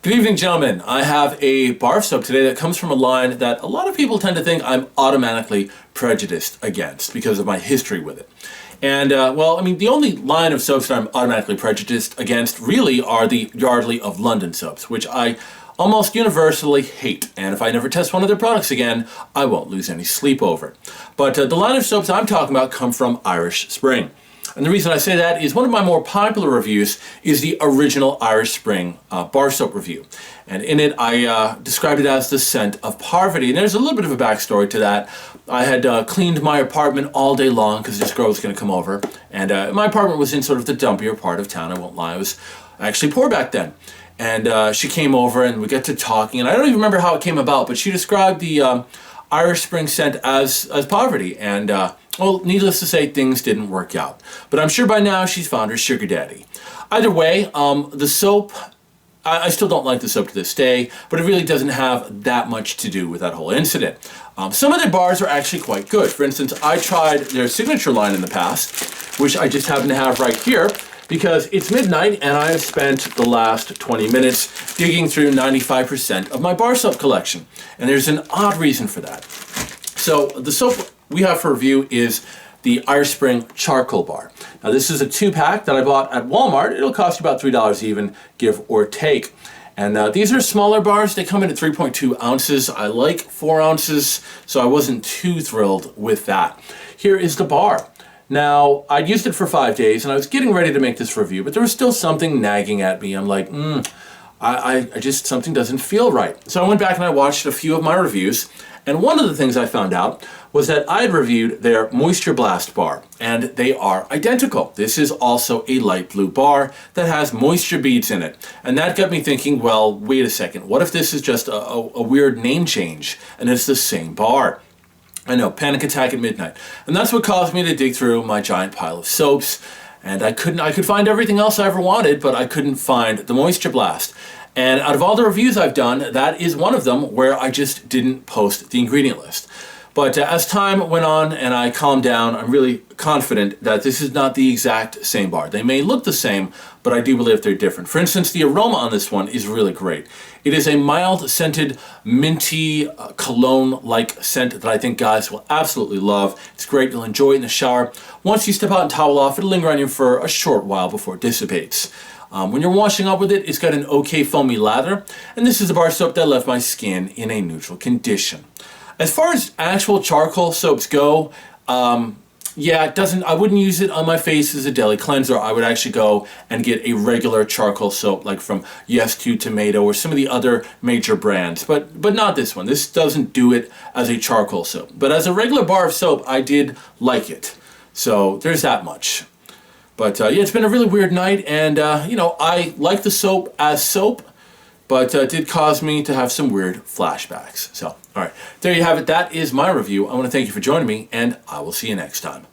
Good evening, gentlemen. I have a bar soap today that comes from a line that a lot of people tend to think I'm automatically prejudiced against because of my history with it. And, the only line of soaps that I'm automatically prejudiced against really are the Yardley of London soaps, which I almost universally hate. And if I never test one of their products again, I won't lose any sleep over it. But the line of soaps I'm talking about come from Irish Spring. And the reason I say that is one of my more popular reviews is the original Irish Spring bar soap review. And in it, I described it as the scent of poverty. And there's a little bit of a backstory to that. I had cleaned my apartment all day long because this girl was going to come over. And my apartment was in sort of the dumpier part of town, I won't lie. I was actually poor back then. And she came over and we got to talking. And I don't even remember how it came about, but she described the Irish Spring scent as poverty. And well, needless to say, things didn't work out. But I'm sure by now she's found her sugar daddy. Either way, the soap, I still don't like the soap to this day, but it really doesn't have that much to do with that whole incident. Some of their bars are actually quite good. For instance, I tried their signature line in the past, which I just happen to have right here, because it's midnight and I have spent the last 20 minutes digging through 95% of my bar soap collection. And there's an odd reason for that. So the soap we have for review is the Irish Spring Charcoal Bar. Now this is a 2-pack that I bought at Walmart. It'll cost you about $3 even, give or take. And these are smaller bars. They come in at 3.2 ounces. I like 4 ounces, so I wasn't too thrilled with that. Here is the bar. Now, I'd used it for 5 days, and I was getting ready to make this review, but there was still something nagging at me. I'm like, I just, something doesn't feel right. So I went back and I watched a few of my reviews, and one of the things I found out was that I had reviewed their Moisture Blast bar, and they are identical. This is also a light blue bar that has moisture beads in it. And that got me thinking, well, wait a second, what if this is just a weird name change, and it's the same bar? I know, panic attack at midnight. And that's what caused me to dig through my giant pile of soaps, and I could find everything else I ever wanted, but I couldn't find the Moisture Blast. And out of all the reviews I've done, that is one of them where I just didn't post the ingredient list. But as time went on and I calmed down, I'm really confident that this is not the exact same bar. They may look the same, but I do believe they're different. For instance, the aroma on this one is really great. It is a mild scented, minty, cologne-like scent that I think guys will absolutely love. It's great. You'll enjoy it in the shower. Once you step out and towel off, it'll linger on you for a short while before it dissipates. When you're washing up with it, it's got an okay foamy lather, and this is a bar soap that left my skin in a neutral condition. As far as actual charcoal soaps go, it doesn't. I wouldn't use it on my face as a daily cleanser. I would actually go and get a regular charcoal soap, like from Yes to Tomato or some of the other major brands, but not this one. This doesn't do it as a charcoal soap. But as a regular bar of soap, I did like it. So there's that much. But it's been a really weird night, and I like the soap as soap, but it did cause me to have some weird flashbacks. So, all right, there you have it. That is my review. I want to thank you for joining me, and I will see you next time.